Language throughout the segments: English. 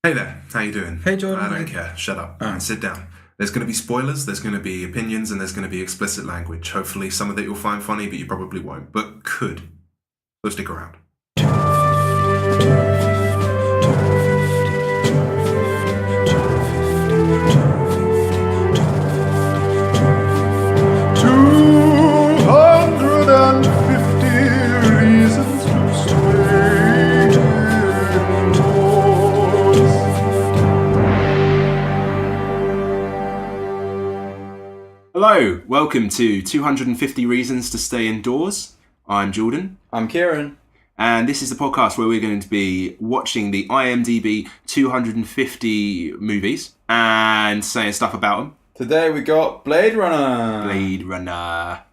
Hey there, how you doing? Hey Jordan. I don't care. Shut up and sit down. There's going to be spoilers, there's going to be opinions, and there's going to be explicit language. Hopefully some of it you'll find funny, but you probably won't. But could. So stick around. 250 reasons to stay indoors. Hello, welcome to 250 Reasons to Stay Indoors. I'm Jordan. I'm Keiran. And this is the podcast where we're going to be watching the IMDb 250 movies and saying stuff about them. Today we got Blade Runner. Blade Runner.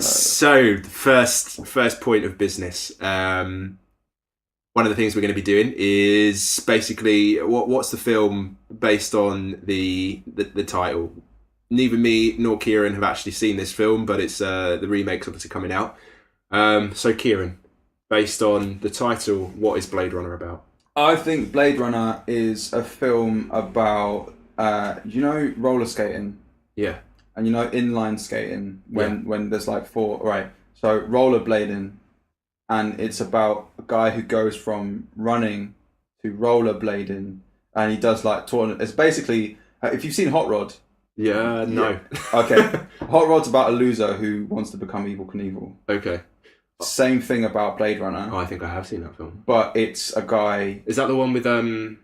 So, first point of business. One of the things we're going to be doing is basically what's the film based on the title. Neither me nor Keiran have actually seen this film, but it's the remake's obviously coming out. So Keiran, based on the title, what is Blade Runner about? I think Blade Runner is a film about roller skating Yeah. and inline skating when there's like four, right? So rollerblading, and it's about a guy who goes from running to rollerblading, and he does like tournament. It's basically if you've seen Hot Rod. Yeah, no. Okay. Hot Rod's about a loser who wants to become Evel Knievel. Okay. Same thing about Blade Runner. Oh, I think I have seen that film. But it's a guy. Is that the one with From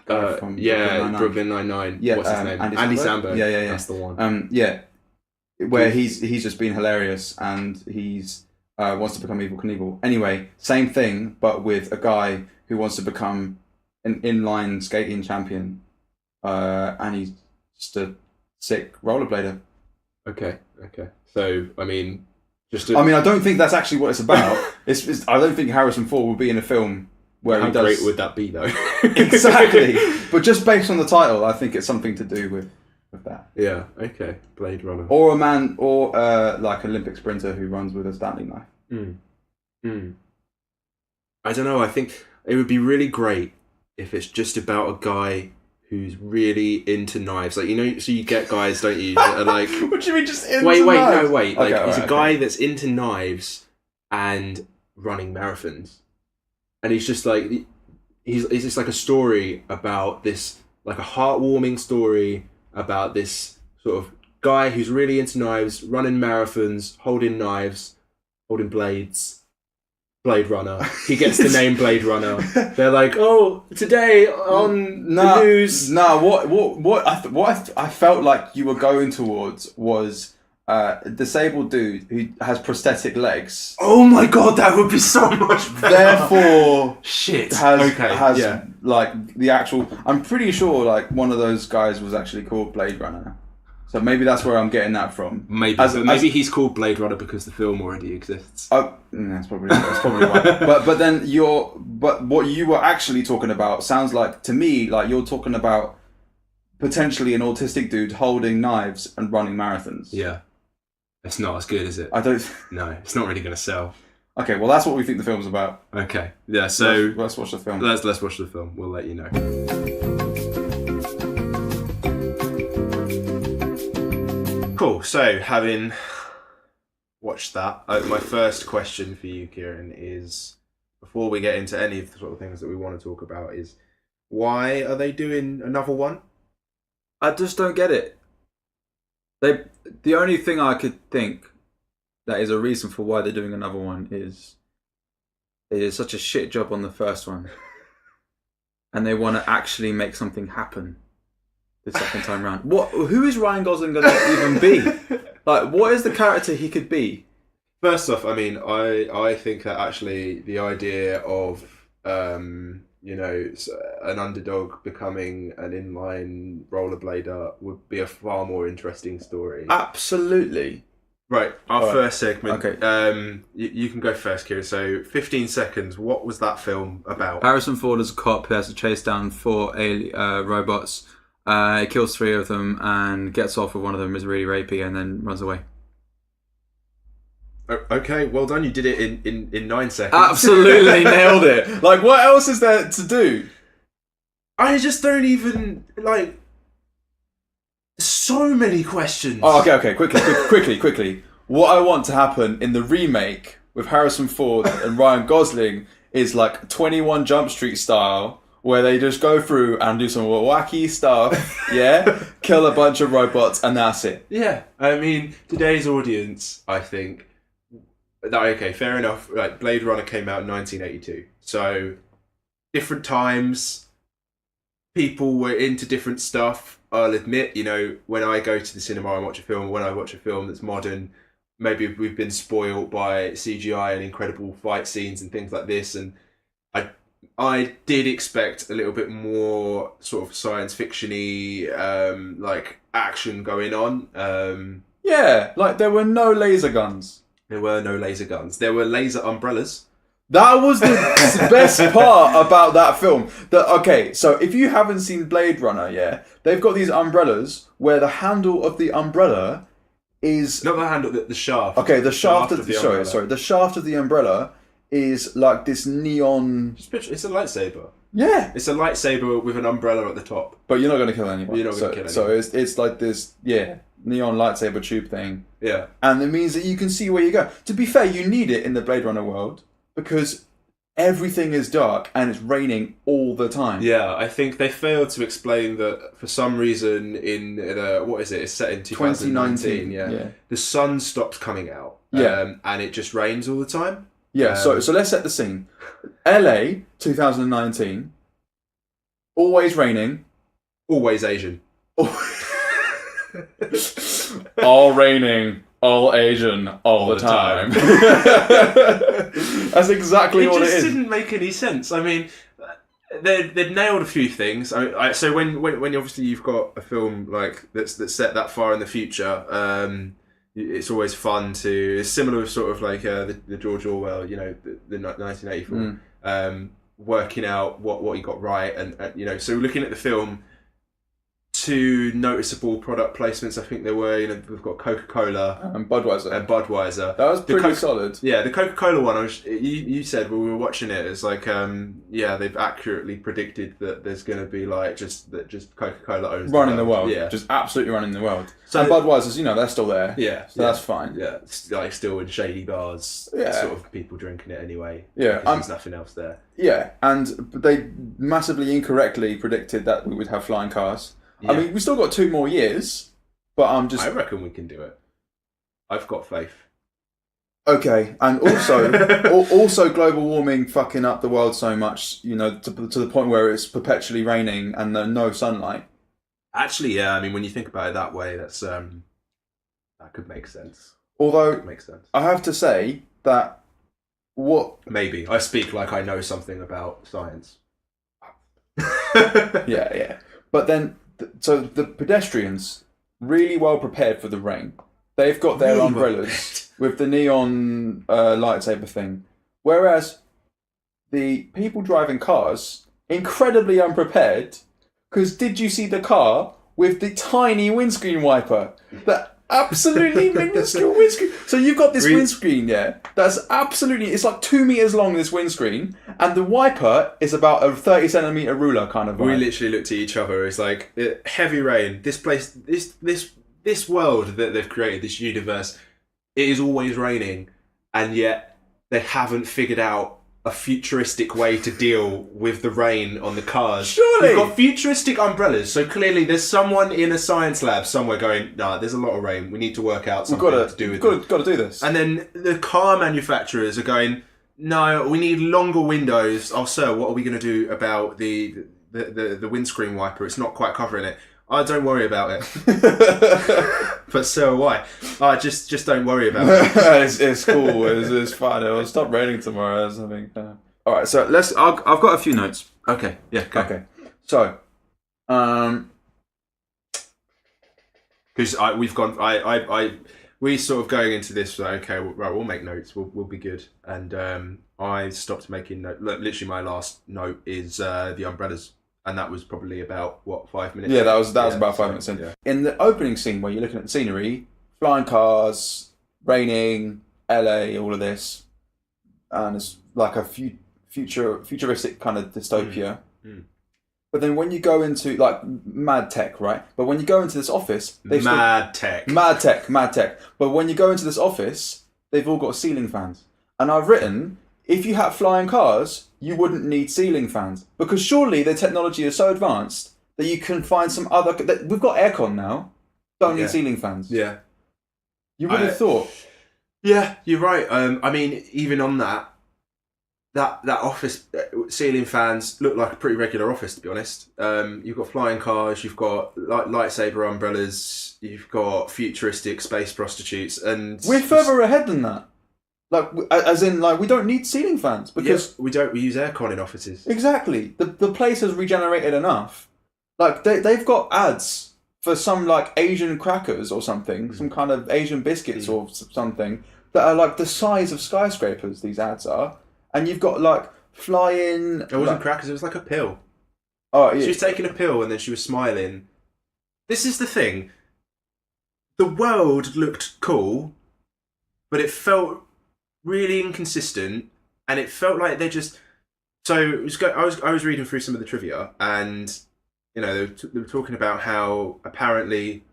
Brooklyn Nine-Nine. Yeah, what's his name? Andy Samberg. Yeah. That's the one. Where he's just been hilarious and he's wants to become Evel Knievel. Anyway, same thing, but with a guy who wants to become an inline skating champion, and he's just a sick rollerblader. Okay. So, I mean, I don't think that's actually what it's about. I don't think Harrison Ford would be in a film where how he does. great would that be, though? Exactly. But just based on the title, I think it's something to do with that. Yeah. Okay. Blade Runner. Or a man, or like an Olympic sprinter who runs with a Stanley knife. I don't know. I think it would be really great if it's just about a guy who's really into knives. Like, so you get guys, don't you, that are like... What do you mean just into Wait. knives? Like, Okay, he's a guy that's into knives and running marathons. And he's just like... He's just like a story about this... Like a heartwarming story about this sort of guy who's really into knives, running marathons, holding knives, holding blades... Blade Runner. He gets the name Blade Runner. They're like, oh, today on the news. What I felt like you were going towards was a disabled dude who has prosthetic legs. Oh my god, that would be so much better. Therefore, shit. has like the actual. I'm pretty sure like one of those guys was actually called Blade Runner. So maybe that's where I'm getting that from. Maybe he's called Blade Runner because the film already exists. That's probably right. But what you were actually talking about sounds like to me like you're talking about potentially an autistic dude holding knives and running marathons. Yeah, it's not as good, is it? No, it's not really going to sell. Okay, well that's what we think the film's about. Okay, yeah. So let's watch the film. Let's watch the film. We'll let you know. Cool. So, having watched that, my first question for you, Keiran, is before we get into any of the sort of things that we want to talk about, is why are they doing another one? I just don't get it. The only thing I could think that is a reason for why they're doing another one is they did such a shit job on the first one, and they want to actually make something happen the second time round. Who is Ryan Gosling going to even be? Like, what is the character he could be? First off, I mean, I think that actually the idea of an underdog becoming an inline rollerblader would be a far more interesting story. Absolutely. Right, our first segment. Okay. You can go first, Kieran. So, 15 seconds. What was that film about? Harrison Ford is a cop who has to chase down four robots. He kills three of them and gets off with one of them, is really rapey, and then runs away. Okay, well done. You did it in 9 seconds. Absolutely nailed it. Like, what else is there to do? I just don't even like. So many questions. Oh, okay. Quickly. What I want to happen in the remake with Harrison Ford and Ryan Gosling is like 21 Jump Street style, where they just go through and do some wacky stuff, yeah? Kill a bunch of robots, and that's it. Yeah, I mean, today's audience, I think... Okay, fair enough. Like, Blade Runner came out in 1982. So, different times, people were into different stuff. I'll admit, you know, when I go to the cinema and watch a film, when I watch a film that's modern, maybe we've been spoiled by CGI and incredible fight scenes and things like this, and I did expect a little bit more sort of science fiction-y, like action going on. Yeah, like there were no laser guns. There were no laser guns. There were laser umbrellas. That was the best part about that film. Okay, so if you haven't seen Blade Runner, yeah, they've got these umbrellas where the handle of the umbrella is not the handle, the shaft. Okay, the shaft of the umbrella. sorry, the shaft of the umbrella is like this neon. It's a lightsaber. Yeah, it's a lightsaber with an umbrella at the top. But you're not going to kill anyone. You're not going to kill anyone. So it's like this, neon lightsaber tube thing. Yeah, and it means that you can see where you go. To be fair, you need it in the Blade Runner world because everything is dark and it's raining all the time. Yeah, I think they failed to explain that for some reason in what is it? It's set in 2019. Yeah, the sun stops coming out. Yeah, and it just rains all the time. Yeah, so let's set the scene. LA, 2019. Always raining. Always Asian. All raining. All Asian. All the time. That's exactly what it is. It just didn't make any sense. I mean, they'd nailed a few things. So when obviously you've got a film like that's set that far in the future, it's always fun to. It's similar with sort of like the George Orwell, you know, the 1984, working out what he got right, and you know, so looking at the film. Two noticeable product placements, I think there were. You know, we've got Coca-Cola and Budweiser. That was pretty solid. Yeah, the Coca-Cola one. You said when we were watching it, it's like, they've accurately predicted that there's going to be like just Coca-Cola owns running the world. Yeah, just absolutely running the world. So and Budweiser's, you know, they're still there. Yeah, so that's fine. Yeah, it's like still in shady bars. Yeah, sort of people drinking it anyway. Yeah, there's nothing else there. Yeah, and they massively incorrectly predicted that we would have flying cars. Yeah. I mean, we've still got 2 more years, but I reckon we can do it. I've got faith. Okay, and also global warming fucking up the world so much, you know, to the point where it's perpetually raining and no sunlight. Actually, yeah. I mean, when you think about it that way, that's that could make sense. Although, it makes sense. I have to say that maybe I speak like I know something about science. yeah. But then. So the pedestrians really well prepared for the rain. They've got their umbrellas with the neon lightsaber thing, whereas the people driving cars incredibly unprepared. Because did you see the car with the tiny windscreen wiper? The absolutely minuscule windscreen. So you've got this windscreen, that's absolutely, it's like 2 meters long, this windscreen, and the wiper is about a 30 centimeter ruler kind of. We literally looked at each other. It's like heavy rain. This place, this world that they've created, this universe, it is always raining, and yet they haven't figured out a futuristic way to deal with the rain on the cars. Surely! We've got futuristic umbrellas, so clearly there's someone in a science lab somewhere going, nah, there's a lot of rain, we need to work out something to do with it. Got to do this. And then the car manufacturers are going, no, we need longer windows. Oh, sir, what are we going to do about the windscreen wiper? It's not quite covering it. Oh, don't worry about it. But so am I. Just don't worry about it. It's cool. It's fine. It'll stop raining tomorrow or something. All right. So I've got a few notes. Okay. Yeah. Go. Okay. So, because we sort of going into this. Okay, right. We'll make notes. We'll be good. And I stopped making notes. Literally, my last note is the umbrellas. And that was probably about, 5 minutes? Yeah, that was about 5 minutes in. Yeah. In the opening scene where you're looking at the scenery, flying cars, raining, LA, all of this, and it's like a futuristic kind of dystopia. But then when you go into like mad tech, right? But when you go into this office, mad tech. But when you go into this office, they've all got ceiling fans. And I've written, if you had flying cars, you wouldn't need ceiling fans, because surely the technology is so advanced that you can find some other. We've got aircon now. Don't need ceiling fans. Yeah. You would have thought. Yeah, you're right. I mean, even on that office, ceiling fans look like a pretty regular office, to be honest. You've got flying cars, you've got lightsaber umbrellas, you've got futuristic space prostitutes, and we're further ahead than that. Like, as in, like, we don't need ceiling fans because we don't. We use aircon in offices. Exactly. The place has regenerated enough. Like, they've got ads for some like Asian crackers or something, some kind of Asian biscuits or something that are like the size of skyscrapers. These ads are, and you've got like flying. It wasn't crackers. It was like a pill. Oh, yeah. She was taking a pill and then she was smiling. This is the thing. The world looked cool, but it felt really inconsistent, and it felt like they just. So it was I was reading through some of the trivia, and you know they were talking about how apparently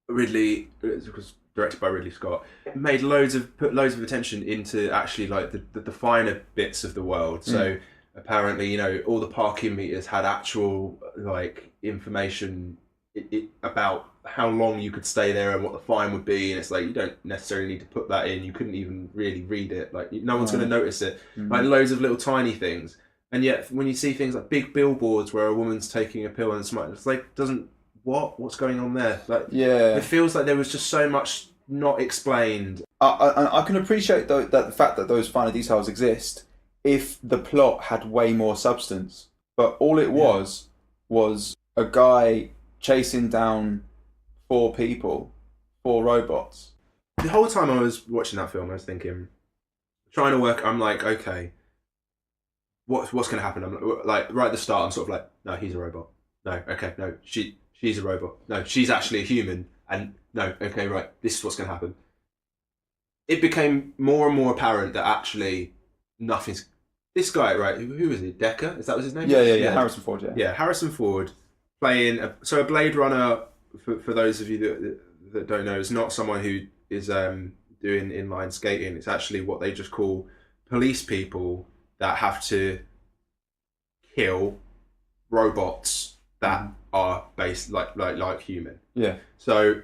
Ridley, it was directed by Ridley Scott, put loads of attention into actually like the finer bits of the world. So apparently, you know, all the parking meters had actual like information about how long you could stay there and what the fine would be, and it's like you don't necessarily need to put that in. You couldn't even really read it. Like no one's going to notice it. Like loads of little tiny things, and yet when you see things like big billboards where a woman's taking a pill and smiling, it's like what's going on there? Like it feels like there was just so much not explained. I can appreciate though that the fact that those finer details exist if the plot had way more substance, but all it was a guy chasing down 4 robots. The whole time I was watching that film, I was thinking, trying to work. I'm like, okay, what's going to happen? I'm like, right at the start, I'm sort of like, no, he's a robot. No, okay, no, she's a robot. No, she's actually a human. And no, okay, right, this is what's going to happen. It became more and more apparent that actually nothing's. This guy, right? Who is he? Decker? Is that was his name? Yeah. Harrison Ford. Yeah. Harrison Ford playing. A Blade Runner. For those of you that don't know, is not someone who is doing inline skating. It's actually what they just call police people that have to kill robots that are based like human. Yeah. So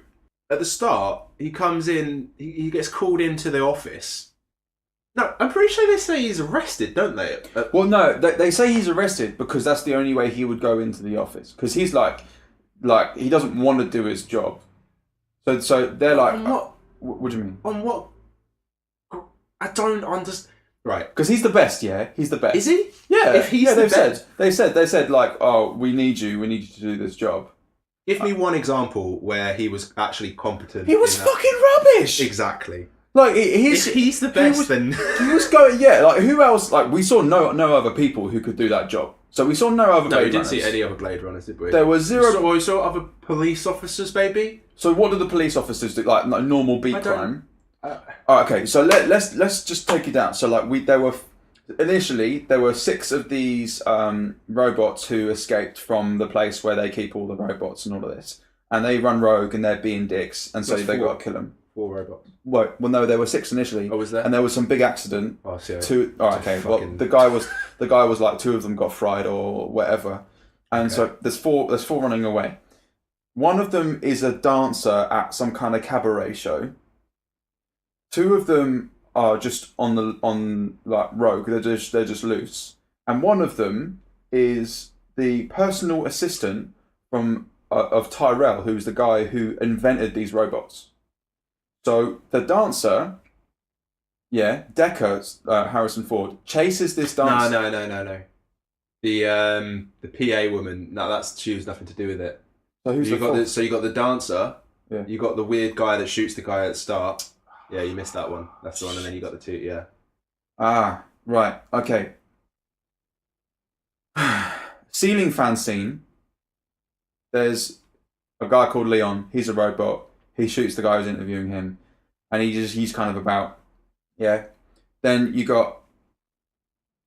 at the start, he comes in. He gets called into the office. No, I'm pretty sure they say he's arrested, don't they? Well, no, they say he's arrested because that's the only way he would go into the office. Because he's like he doesn't want to do his job. So they're like, what do you mean? On what? I don't understand. Right. Because he's the best, yeah? He's the best. Is he? Yeah. If he's the best. They said like, oh, we need you to do this job. Give me one example where he was actually competent. He was fucking rubbish! Exactly. Like, if he's the best, then... He was going, yeah, like, who else? Like, we saw no other people who could do that job. So we saw no other Blade Runners. No, we didn't see any other Blade Runners, did we? There were zero... We saw other police officers, maybe? So what do the police officers do? Like normal beat crime? Okay, so let's just take it down. So, like, initially, there were 6 of these robots who escaped from the place where they keep all the robots and all of this. And they run rogue and they're being dicks, and so they got to kill them. 4 robots. Well, no, there were 6 initially. Oh, was there? And there was some big accident. Oh, see. 2. Oh, okay. Well, the guy was like 2 of them got fried or whatever, and so there's 4 running away. One of them is a dancer at some kind of cabaret show. 2 of them are just on rogue. They're just loose, and one of them is the personal assistant of Tyrell, who's the guy who invented these robots. So the dancer, Decker, Harrison Ford, chases this dancer. No. The PA woman. No, she has nothing to do with it. So who's you got the dancer. Yeah. You got the weird guy that shoots the guy at the start. Yeah, you missed that one. That's the one, and then you got the 2. Yeah. Ah, right. Okay. Ceiling fan scene. There's a guy called Leon. He's a robot. He shoots the guy who's interviewing him, and he's kind of about, yeah. Then you got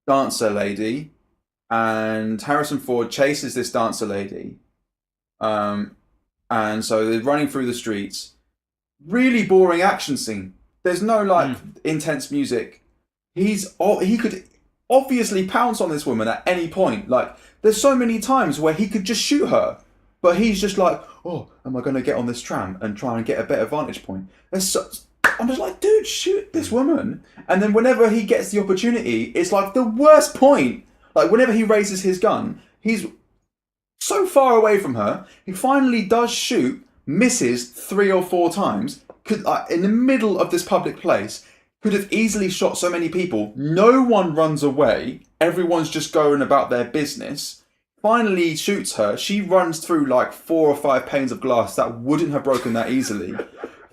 dancer lady, and Harrison Ford chases this dancer lady, and so they're running through the streets. Really boring action scene. There's no intense music. He could obviously pounce on this woman at any point. Like, there's so many times where he could just shoot her, but he's just like, oh, am I going to get on this tram and try and get a better vantage point? I'm just like, dude, shoot this woman. And then whenever he gets the opportunity, it's like the worst point. Like, whenever he raises his gun, he's so far away from her. He finally does shoot, misses 3 or 4 times. In the middle of this public place, could have easily shot so many people. No one runs away. Everyone's just going about their business. Finally shoots her. She runs through like 4 or 5 panes of glass that wouldn't have broken that easily.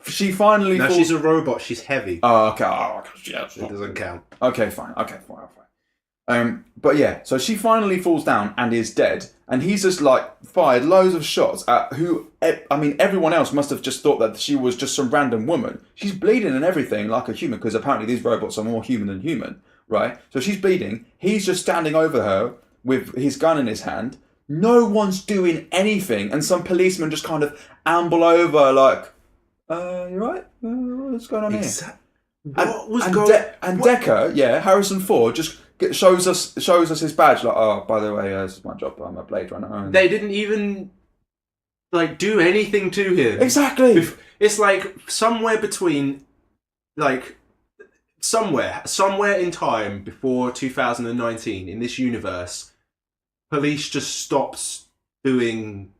She finally No, falls... she's a robot. She's heavy. Oh, okay. Oh, yeah. It doesn't count. Okay, fine. But yeah, so she finally falls down and is dead, and he's just like fired loads of shots at who, I mean, everyone else must have just thought that she was just some random woman. She's bleeding and everything like a human, because apparently these robots are more human than human, right? So she's bleeding, he's just standing over her with his gun in his hand, no one's doing anything, and some policemen just kind of amble over like, you right? What's going on here? What was going on? And Decker, Harrison Ford just shows us his badge, like, oh, by the way, this is my job, I'm a Blade Runner. They didn't even like do anything to him. Exactly. It's like somewhere between, like, somewhere in time before 2019 in this universe, police just stopped doing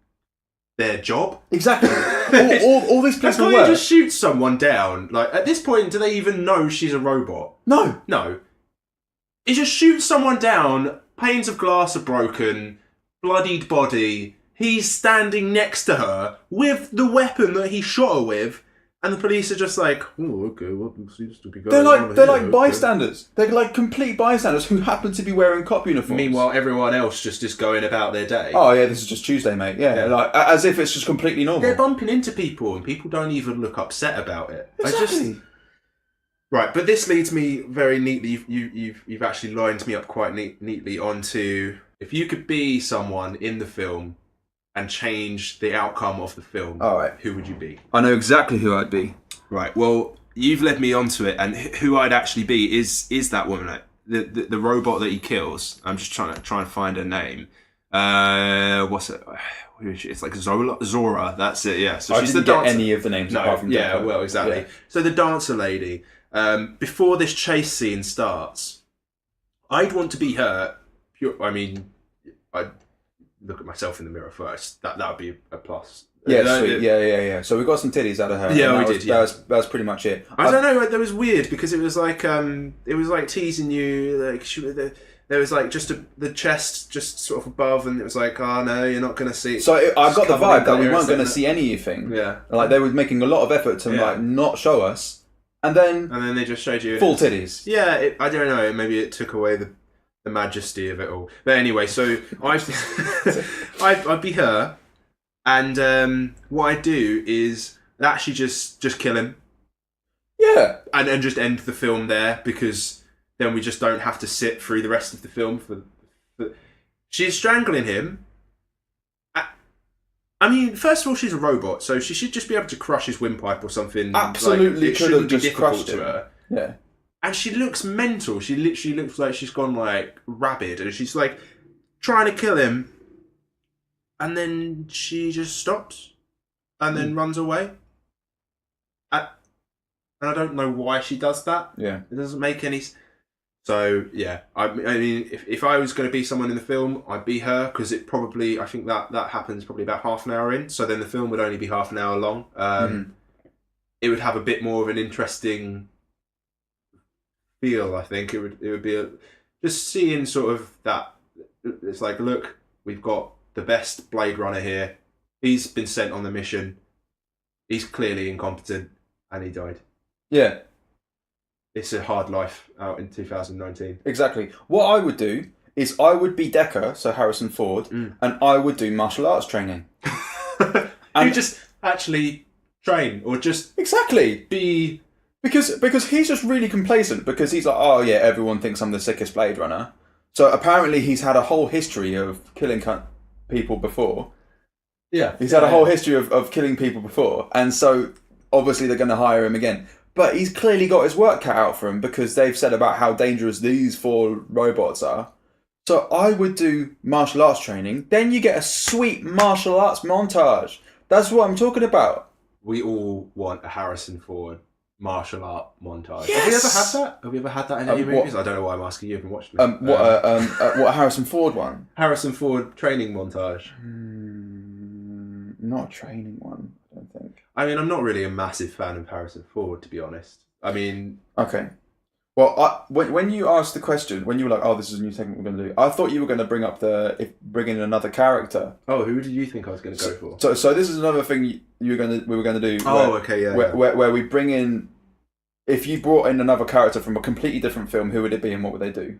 their job. Exactly. all these policemen were. Just shoot someone down. Like, at this point, do they even know she's a robot? No. He just shoots someone down, panes of glass are broken, bloodied body, he's standing next to her with the weapon that he shot her with, and the police are just like, oh, okay, what seems to be going on? They're like bystanders. They're like complete bystanders who happen to be wearing cop uniforms. Meanwhile, everyone else just is going about their day. Oh yeah, this is just Tuesday, mate. Yeah, like as if it's just completely normal. They're bumping into people, and people don't even look upset about it. Exactly. Right, but this leads me very neatly. You've actually lined me up quite neatly onto, if you could be someone in the film and change the outcome of the film, all right, who would you be? I know exactly who I'd be. Right, well, you've led me onto it, and who I'd actually be is that woman, the robot that he kills. I'm just trying to find her name. What's it? It's like Zora. That's it. Yeah. So I she's didn't the dancer. get any of the names apart from Decker. Well, exactly. Yeah. So the dancer lady. Before this chase scene starts, I'd want to be her. I'd look at myself in the mirror first. That would be a plus. Yeah, sweet. Yeah. So we got some titties out of her. Yeah, we did. That was pretty much it. I don't know. That was weird because it was like teasing you. Like there was like just the chest just sort of above, and it was like, oh no, you're not going to see. So I got the vibe that we weren't going to see anything. Yeah, like they were making a lot of effort to like not show us. And then they just showed you full titties. Yeah, I don't know. Maybe it took away the majesty of it all. But anyway, so I'd be her, and what I'd do is actually just kill him. Yeah, and just end the film there, because then we just don't have to sit through the rest of the film for she's strangling him. I mean, first of all, she's a robot, so she should just be able to crush his windpipe or something. Absolutely, it shouldn't be difficult crushed to her. Yeah, and she looks mental. She literally looks like she's gone like rabid, and she's like trying to kill him, and then she just stops, and then runs away. And I don't know why she does that. Yeah, it doesn't make any. So yeah, I mean, if I was going to be someone in the film, I'd be her, because I think that happens probably about half an hour in. So then the film would only be half an hour long. It would have a bit more of an interesting feel. I think it would be just seeing sort of that. It's like, look, we've got the best Blade Runner here. He's been sent on the mission. He's clearly incompetent, and he died. Yeah. It's a hard life out in 2019. Exactly. What I would do is I would be Decker, so Harrison Ford, and I would do martial arts training. You just actually train, or just exactly be Because he's just really complacent because he's like, oh yeah, everyone thinks I'm the sickest Blade Runner. So apparently he's had a whole history of killing people before. Yeah. He's had a whole history of killing people before. And so obviously they're going to hire him again. But he's clearly got his work cut out for him because they've said about how dangerous these 4 robots are. So I would do martial arts training. Then you get a sweet martial arts montage. That's what I'm talking about. We all want a Harrison Ford martial art montage. Yes! Have we ever had that in any movies? I don't know why I'm asking you. I've been watching what a Harrison Ford one? Harrison Ford training montage. Not a training one, I don't think. I mean, I'm not really a massive fan of Harrison Ford, to be honest. I mean... Okay. Well, when you asked the question, when you were like, "Oh, this is a new segment we're going to do," I thought you were going to bring in another character. Oh, who did you think I was going to go for? So this is another thing we were going to do. Okay, yeah. Where we bring in, if you brought in another character from a completely different film, who would it be and what would they do?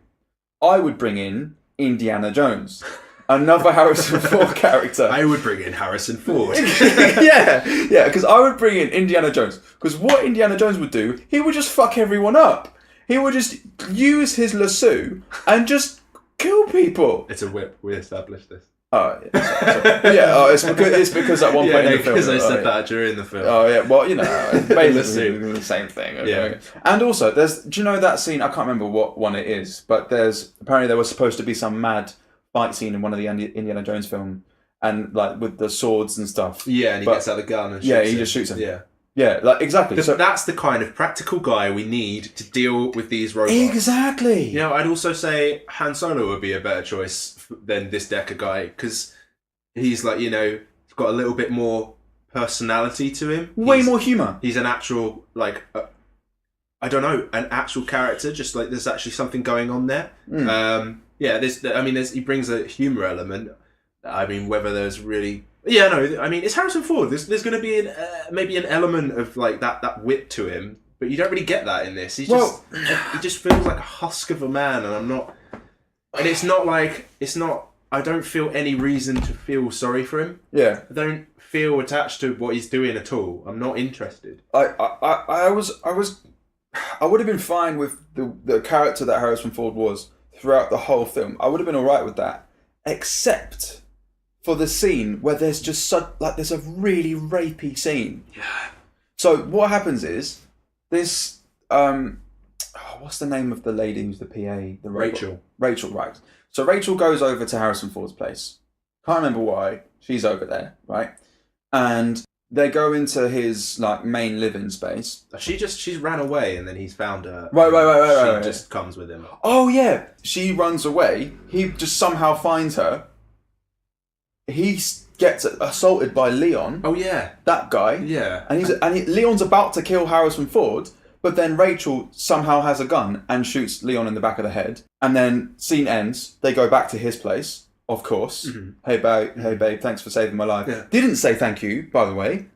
I would bring in Indiana Jones, another Harrison Ford character. I would bring in Harrison Ford. yeah, because I would bring in Indiana Jones. Because what Indiana Jones would do, he would just fuck everyone up. He would just use his lasso and just kill people. It's a whip. We established this. Oh, yeah. It's because at one point in the film. Because I said that during the film. Oh, yeah. Well, it's basically the same thing. Okay? Yeah. And also, do you know that scene? I can't remember what one it is, but apparently there was supposed to be some mad fight scene in one of the Indiana Jones film, and like with the swords and stuff. Yeah, and he gets out the gun and shoots him. he just shoots him. Yeah. Yeah, like exactly. So that's the kind of practical guy we need to deal with these robots. Exactly. I'd also say Han Solo would be a better choice than this Decker guy because he's like, got a little bit more personality to him. Way more humour. He's an actual, I don't know, an actual character. Just like there's actually something going on there. He brings a humour element. I mean, whether there's really. Yeah, no, I mean, it's Harrison Ford. There's going to be maybe an element of like that wit to him, but you don't really get that in this. He just feels like a husk of a man, and I'm not. And it's not. I don't feel any reason to feel sorry for him. Yeah, I don't feel attached to what he's doing at all. I'm not interested. I would have been fine with the character that Harrison Ford was throughout the whole film. I would have been all right with that, except for the scene where there's just there's a really rapey scene. Yeah. So what happens is this what's the name of the lady who's the PA? Rachel. Rachel, right. So Rachel goes over to Harrison Ford's place. Can't remember why. She's over there, right? And they go into his main living space. She's ran away and then he's found her. Right. She just comes with him. Oh yeah. She runs away. He just somehow finds her. He gets assaulted by Leon. Oh yeah, that guy. Yeah, and Leon's about to kill Harrison Ford, but then Rachel somehow has a gun and shoots Leon in the back of the head. And then scene ends. They go back to his place, of course. Mm-hmm. Hey babe, thanks for saving my life. Yeah. Didn't say thank you, by the way.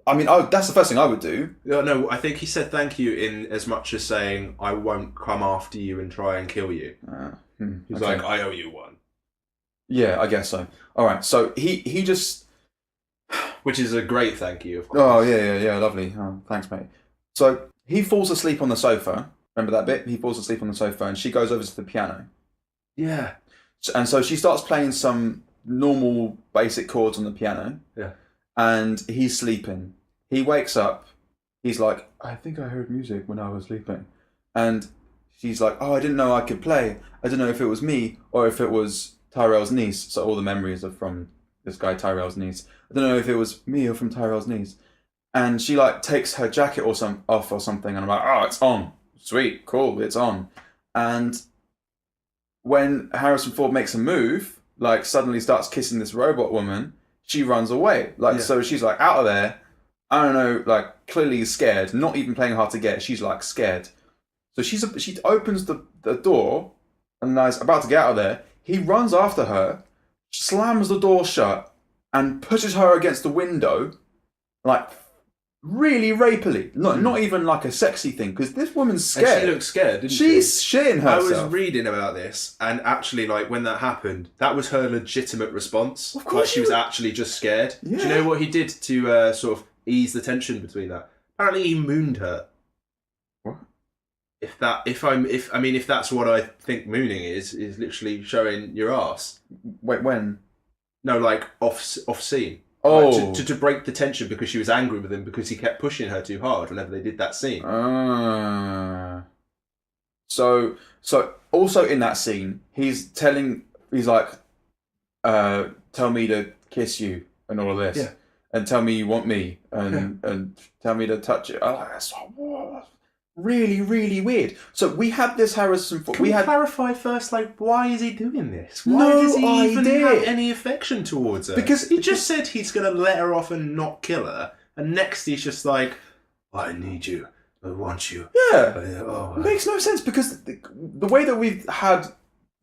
I mean, that's the first thing I would do. No, I think he said thank you in as much as saying I won't come after you and try and kill you. He's like, I owe you one. Yeah, I guess so. All right, so he just... Which is a great thank you, of course. Oh, yeah, lovely. Oh, thanks, mate. So he falls asleep on the sofa. Remember that bit? He falls asleep on the sofa and she goes over to the piano. Yeah. And so she starts playing some normal basic chords on the piano. Yeah. And he's sleeping. He wakes up. He's like, I think I heard music when I was sleeping. And she's like, oh, I didn't know I could play. I didn't know if it was me or if it was Tyrell's niece. So all the memories are from this guy Tyrell's niece. I don't know if it was me or from Tyrell's niece. And she takes her jacket off or something, and I'm like, oh, it's on. Sweet, cool, it's on. And when Harrison Ford makes a move, suddenly starts kissing this robot woman, she runs away. So she's out of there. I don't know, clearly scared, not even playing hard to get. She's scared. So she opens the door and is about to get out of there. He runs after her, slams the door shut, and pushes her against the window, really rapily. Not even a sexy thing, because this woman's scared. And she looks scared, didn't she? She's shitting herself. I was reading about this, and actually, when that happened, that was her legitimate response. Of course, she was actually just scared. Yeah. Do you know what he did to sort of ease the tension between that? Apparently, he mooned her. if that's what I think mooning is literally showing your ass. Wait, when? No, like off scene. Oh, Like, to break the tension because she was angry with him because he kept pushing her too hard whenever they did that scene. So also in that scene, he's like, tell me to kiss you and all of this, Yeah. and tell me you want me, and tell me to touch it. Oh, that's really, really weird. So we had this Harrison Ford. Can we clarify first, like, why is he doing this? Why No does he even idea. have any affection towards her? Because he just said he's going to let her off and not kill her, and next he's just like, I need you, I want you. Yeah, it makes no sense because the way that we've had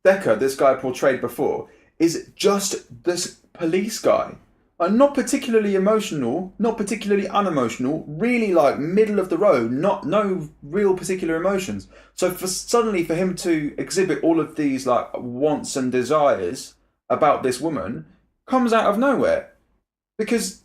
Decker, this guy portrayed before, is just this police guy. Not particularly emotional, not particularly unemotional, really like middle of the road, no real particular emotions. So suddenly for him to exhibit all of these like wants and desires about this woman comes out of nowhere. Because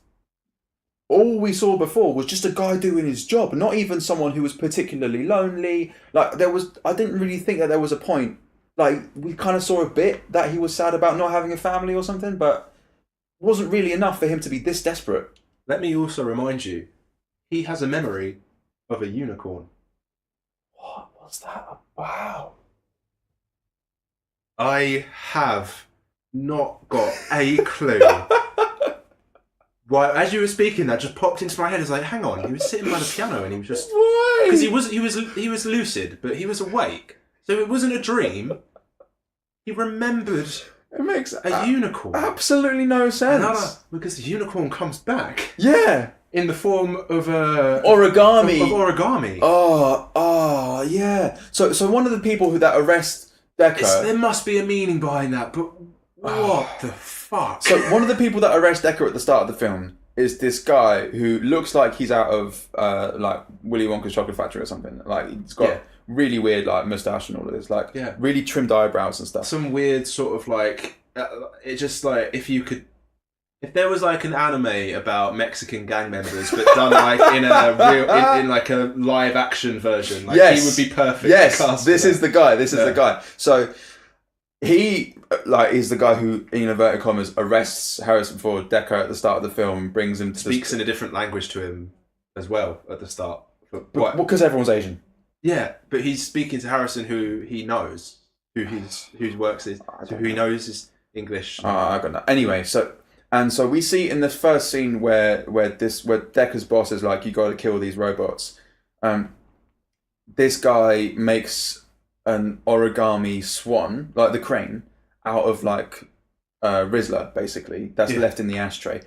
all we saw before was just a guy doing his job, not even someone who was particularly lonely. Like I didn't really think that there was a point. Like we kind of saw a bit that he was sad about not having a family or something, but wasn't really enough for him to be this desperate. Let me also remind you, he has a memory of a unicorn. What was that about? I have not got a clue. Why? As you were speaking, that just popped into my head. I was like, "Hang on!" He was sitting by the piano, and he was just because he was lucid, but he was awake, so it wasn't a dream. He remembered. It makes a unicorn. Absolutely no sense. Because the unicorn comes back. Yeah. In the form of a origami. Of origami. Oh, yeah. So one of the people that arrest Decker. There must be a meaning behind that, but what the fuck? So one of the people that arrest Decker at the start of the film is this guy who looks like he's out of like Willy Wonka's Chocolate Factory or something. Like he's got really weird like mustache and all of this, like really trimmed eyebrows and stuff. Some weird sort of like it just like if there was like an anime about Mexican gang members but done like in a in like a live action version, like he would be perfect. Yes, this is the guy. This is the guy. So he is the guy who, in inverted commas, arrests Harrison Ford, Decker, at the start of the film, brings him to speaks in a different language to him as well at the start. Because everyone's Asian. Yeah, but he's speaking to Harrison, who he knows, who works is, who he knows is English. I got that. Anyway, so we see in this first scene where Decker's boss is like, you got to kill these robots. This guy makes an origami swan, like the crane, out of like Rizzler, basically, that's left in the ashtray.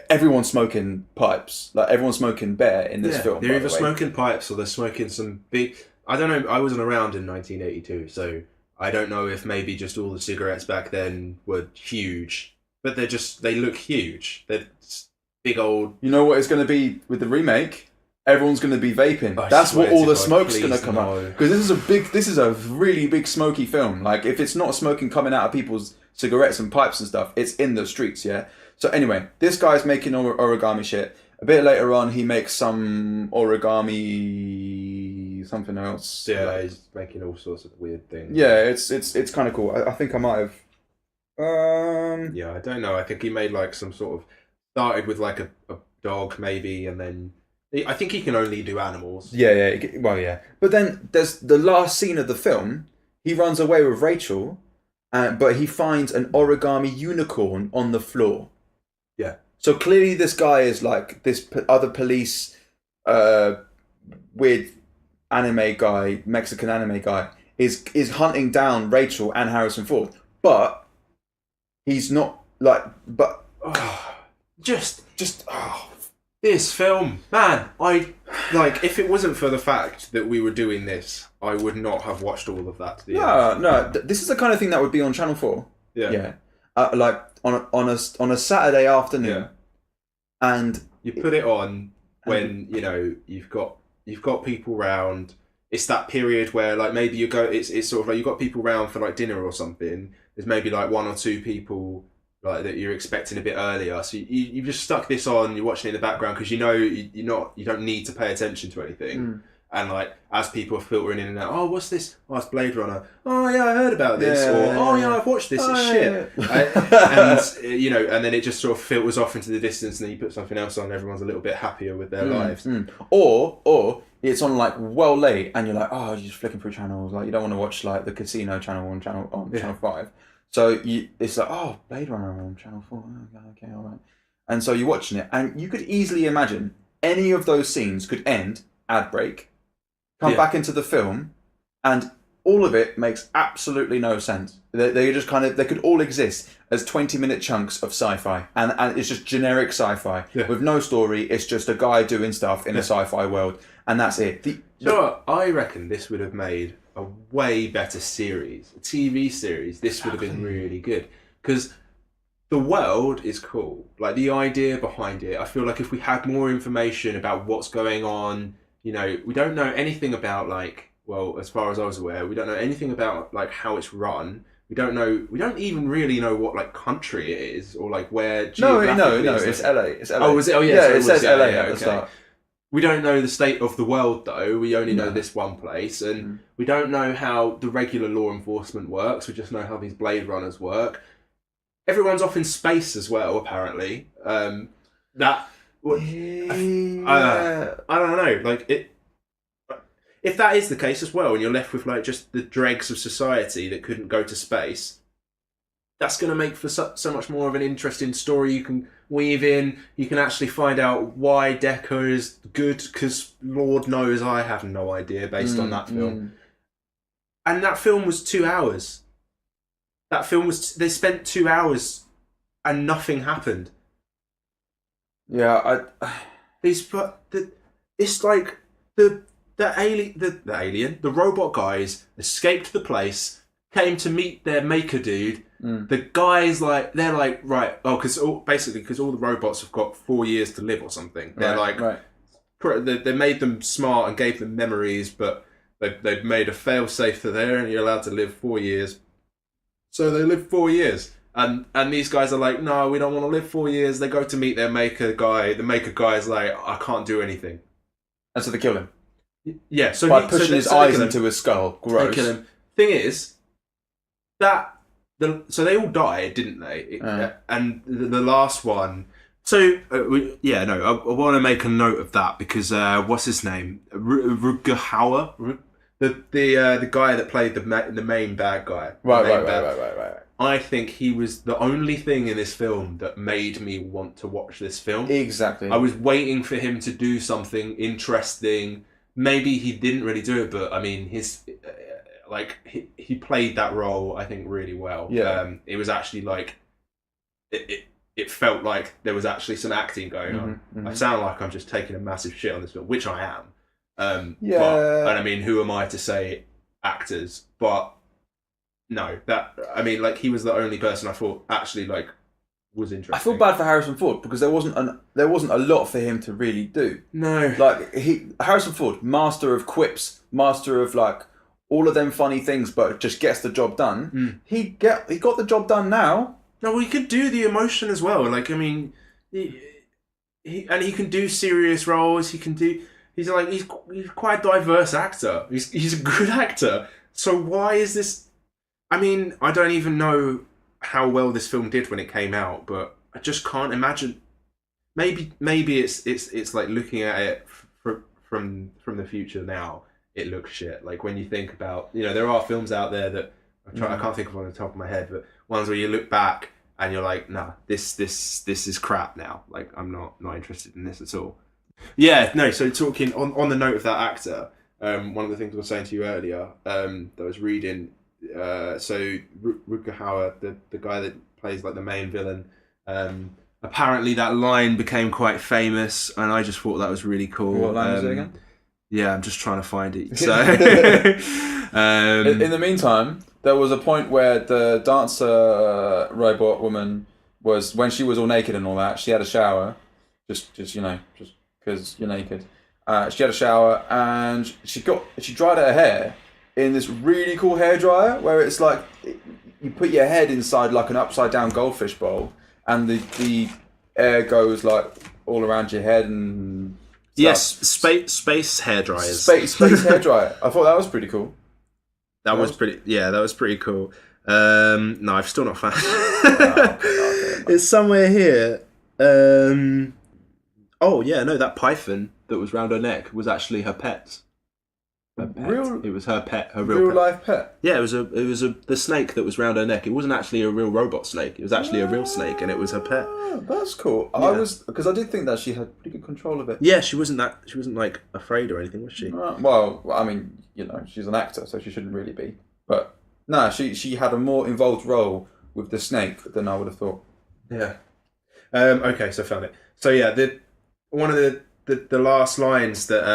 Everyone's smoking pipes. Like everyone's smoking bear in this film. They're either smoking pipes or they're smoking some big. I don't know. I wasn't around in 1982, so I don't know if maybe just all the cigarettes back then were huge, but they look huge. They're big old. You know what it's going to be with the remake? Everyone's going to be vaping. That's what all the smoke's going to come out. Because this is a really big smoky film. Like if it's not smoking coming out of people's cigarettes and pipes and stuff, it's in the streets. Yeah. So anyway, this guy's making origami shit. A bit later on, he makes some origami something else. Yeah, he's making all sorts of weird things. Yeah, it's kind of cool. I think I might have. Yeah, I don't know. I think he made like some sort of started with like a dog maybe, and then I think he can only do animals. Yeah. Well, yeah. But then there's the last scene of the film. He runs away with Rachel, but he finds an origami unicorn on the floor. Yeah. So clearly this guy is like this other police, weird anime guy, Mexican anime guy, is hunting down Rachel and Harrison Ford. But he's not like, but just this film, man. I like if it wasn't for the fact that we were doing this, I would not have watched all of that. No. This is the kind of thing that would be on Channel 4. Yeah. Like on a Saturday afternoon, and you put it on when you've got people round. It's that period where like maybe you go. It's sort of like you've got people round for like dinner or something. There's maybe like one or two people like that you're expecting a bit earlier. So you've just stuck this on. You're watching it in the background because you don't need to pay attention to anything. And like as people are filtering in and out, oh, what's this? Oh, it's Blade Runner. Oh yeah, I heard about this. Or oh yeah, I've watched this. It's shit. And you know, and then it just sort of filters off into the distance, and then you put something else on, and everyone's a little bit happier with their lives. Or it's on like well late, and you're like, oh, you're just flicking through channels. Like you don't want to watch like the casino channel on channel 5. So it's like, oh, Blade Runner on channel 4. Okay, all right. And so you're watching it, and you could easily imagine any of those scenes could end, ad break, come back into the film, and all of it makes absolutely no sense. They just kind of, they could all exist as 20-minute chunks of sci-fi, and it's just generic sci-fi with no story. It's just a guy doing stuff in a sci-fi world, and that's it. I reckon this would have made a way better series, a TV series. This would have been really good because the world is cool. Like the idea behind it, I feel like if we had more information about what's going on, you know, we don't know anything about like, well, as far as I was aware, we don't know anything about like how it's run. We don't even really know what like country it is or like where. No, it's LA. It's LA. Oh, was it? Oh, yeah. Yeah, so it says LA at the okay. start. We don't know the state of the world though. We only know this one place, and we don't know how the regular law enforcement works. We just know how these Blade Runners work. Everyone's off in space as well, apparently. I don't know. Like it, if that is the case as well, and you're left with like just the dregs of society that couldn't go to space, that's going to make for so much more of an interesting story you can weave in. You can actually find out why Decker is good, because Lord knows I have no idea based on that film. And that film was 2 hours. That film was, they spent 2 hours and nothing happened. Yeah, It's like the alien, the robot guys escaped the place, came to meet their maker dude. The guys like, they're like, right, oh, because all the robots have got 4 years to live or something. They're they made them smart and gave them memories, but they've made a fail-safe that they're only allowed to live 4 years. So they live 4 years. And these guys are like, no, we don't want to live 4 years. They go to meet their maker guy. The maker guy is like, I can't do anything. And so they kill him. Yeah. So by pushing his eyes into his skull. Gross. They kill him. Thing is, so they all died, didn't they? And the last one. So I want to make a note of that because what's his name? Rutger Hauer, the guy that played the main bad guy. Right. I think he was the only thing in this film that made me want to watch this film. Exactly. I was waiting for him to do something interesting. Maybe he didn't really do it, but I mean, he played that role, I think, really well. Yeah. It was actually like, it felt like there was actually some acting going on. I sound like I'm just taking a massive shit on this film, which I am. And I mean, who am I to say actors? But no, he was the only person I thought actually like was interesting. I feel bad for Harrison Ford because there wasn't a lot for him to really do. No, like Harrison Ford, master of quips, master of like all of them funny things, but just gets the job done. He got the job done now. No, he could do the emotion as well. Like, I mean, he can do serious roles. He's quite a diverse actor. He's a good actor. So why is this? I mean, I don't even know how well this film did when it came out, but I just can't imagine. Maybe it's like looking at it from the future now. It looks shit. Like when you think about, there are films out there that I can't think of on the top of my head, but ones where you look back and you're like, nah, this is crap now. Like I'm not interested in this at all. Yeah, no. So talking on the note of that actor, one of the things I was saying to you earlier, that I was reading. So Rutger Hauer, the guy that plays like the main villain, apparently that line became quite famous, and I just thought that was really cool. What line is it again? Yeah, I'm just trying to find it. So, in the meantime, there was a point where the dancer robot woman was, when she was all naked and all that, she had a shower, just because you're naked. She had a shower and she dried her hair in this really cool hairdryer where it's like you put your head inside like an upside down goldfish bowl, and the air goes like all around your head and Yes, space hair dryers. Space hairdryer. I thought that was pretty cool. That was pretty. Yeah, that was pretty cool. No, I've still not found. Okay. It's somewhere here. Oh yeah, no, that python that was round her neck was actually her pet. Real? It was her pet. Her Real pet. life pet. Yeah, it was the snake that was round her neck. It wasn't actually a real robot snake. It was actually a real snake, and it was her pet. That's cool. Yeah. Because I did think that she had pretty good control of it. Yeah, she wasn't like afraid or anything, was she? Well, I mean, she's an actor, so she shouldn't really be. But no, she had a more involved role with the snake than I would have thought. Yeah. Okay, so I found it. So yeah, one of the last lines that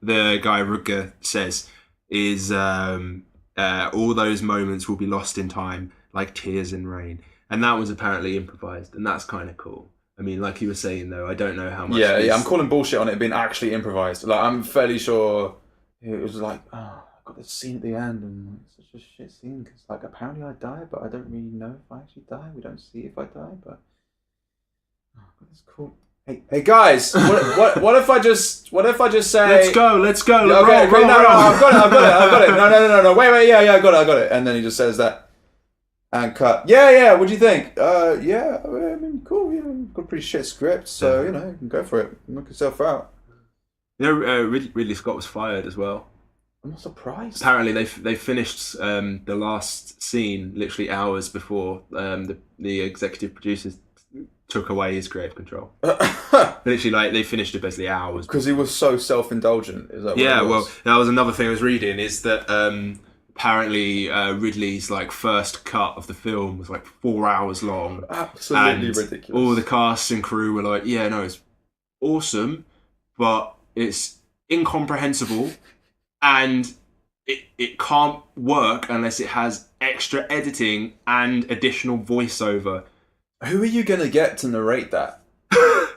the guy Rutger says is all those moments will be lost in time like tears in rain, and that was apparently improvised, and that's kind of cool. I mean, like you were saying though, I don't know how much. Yeah, I'm calling bullshit on it being actually improvised. Like, I'm fairly sure it was like, I got this scene at the end, and it's such a shit scene because like apparently I die, but I don't really know if I actually die. We don't see if I die, but it's cool. Hey guys, what if I just say Let's go. Yeah, okay, roll, no, roll. I've got it. No, wait, yeah, I got it. And then he just says that and cut. Yeah, what do you think? Yeah, I mean, cool, got a pretty shit script, so you can go for it, knock yourself out. Ridley Scott was fired as well. I'm not surprised. Apparently, they finished the last scene literally hours before the executive producers took away his creative control. Literally, like they finished it basically hours because he was so self-indulgent. Is that what yeah? it was? Well, that was another thing I was reading. Is that apparently Ridley's like first cut of the film was like 4 hours long. Absolutely and ridiculous. All the cast and crew were like, "Yeah, no, it's awesome, but it's incomprehensible, and it can't work unless it has extra editing and additional voiceover." Who are you gonna get to narrate that?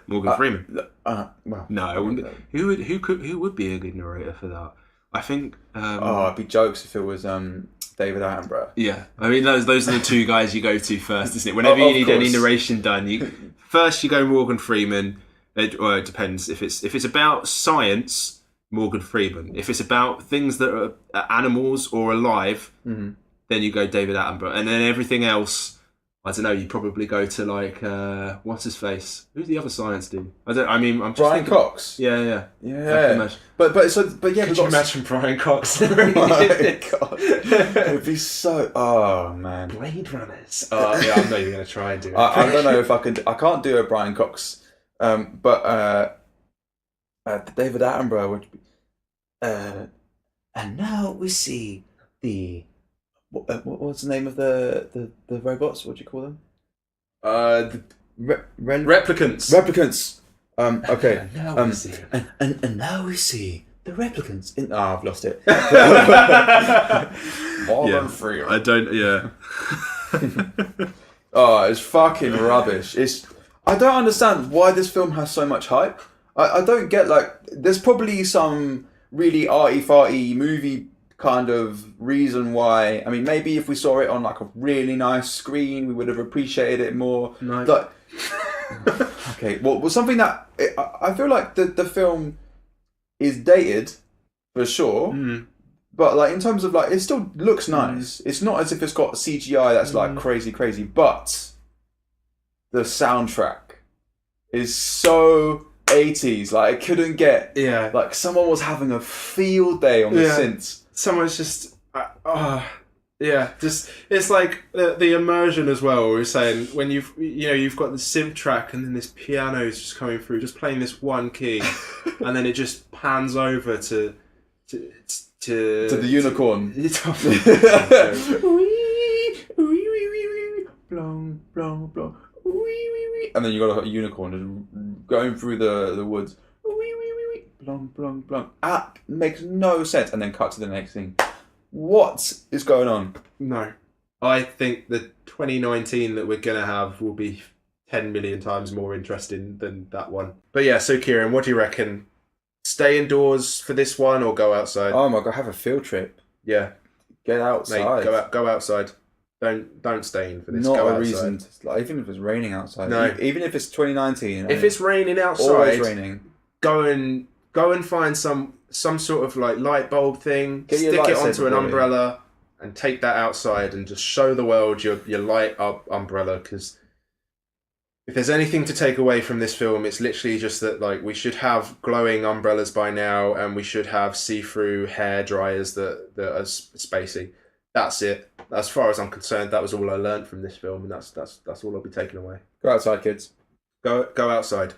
Morgan Freeman. Well, No, it wouldn't. Who would be a good narrator for that? I think. It'd be jokes if it was David Attenborough. Yeah, I mean those are the two guys you go to first, isn't it? Whenever you need any narration done, you go Morgan Freeman. It depends if it's about science, Morgan Freeman. If it's about things that are animals or alive, then you go David Attenborough, and then everything else. I don't know. You probably go to like what's his face? Who's the other science dude? I'm just Brian thinking, Cox. Yeah. But yeah. Could you imagine Brian Cox? Oh my god, it would be so. Oh man. Blade Runners. Oh yeah, I'm not even gonna try and do it. I don't know if I can. I can't do a Brian Cox. But David Attenborough would be. And now we see the. What's the name of the robots? What do you call them? Replicants. Replicants. Okay. And now we see. And now we see the replicants. I've lost it. Morgan Freeman. I don't. Yeah. Oh, it's fucking rubbish. I don't understand why this film has so much hype. I don't get there's probably some really arty-farty movie kind of reason why. I mean, maybe if we saw it on like a really nice screen, we would have appreciated it more. No. Okay, well, something that I feel like the film is dated for sure, but like in terms of like it still looks nice. It's not as if it's got CGI that's like crazy, but the soundtrack is so 80s. Like I couldn't get like someone was having a field day on the synths. Someone's just just it's like the immersion as well. We were saying when you've got the synth track and then this piano is just coming through, just playing this one key, and then it just pans over to the unicorn. Blong, blong, blong. And then you got a unicorn just going through the woods. Blong, blong, blong. Makes no sense. And then cut to the next thing. What is going on? No. I think the 2019 that we're going to have will be 10 million times more interesting than that one. But yeah, so Kieran, what do you reckon? Stay indoors for this one or go outside? Oh my god, have a field trip. Yeah. Get outside. Mate, go outside. Don't stay in for this. Not go a outside. reason. Even if it's raining outside. No. Even if it's 2019. If it's raining outside. Always raining. go and find some sort of like light bulb thing, Get your stick it lightsaber, onto an boy. umbrella, and take that outside and just show the world your light up umbrella. Because if there's anything to take away from this film, it's literally just that like we should have glowing umbrellas by now, and we should have see-through hair dryers that are spacey. That's it. As far as I'm concerned, that was all I learned from this film, and that's all I'll be taking away. Go outside, kids. Go outside.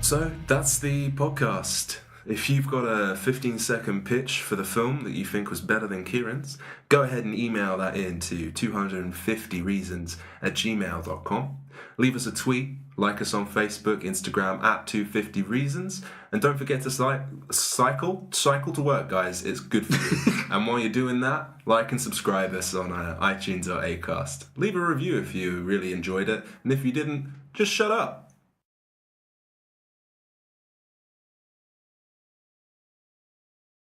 So that's the podcast. If you've got a 15-second pitch for the film that you think was better than Keiran's, go ahead and email that in to 250reasons@gmail.com. Leave us a tweet, like us on Facebook, Instagram @250reasons, and don't forget to cycle to work, guys. It's good for you. And while you're doing that, like and subscribe us on iTunes or Acast. Leave a review if you really enjoyed it, and if you didn't, just shut up.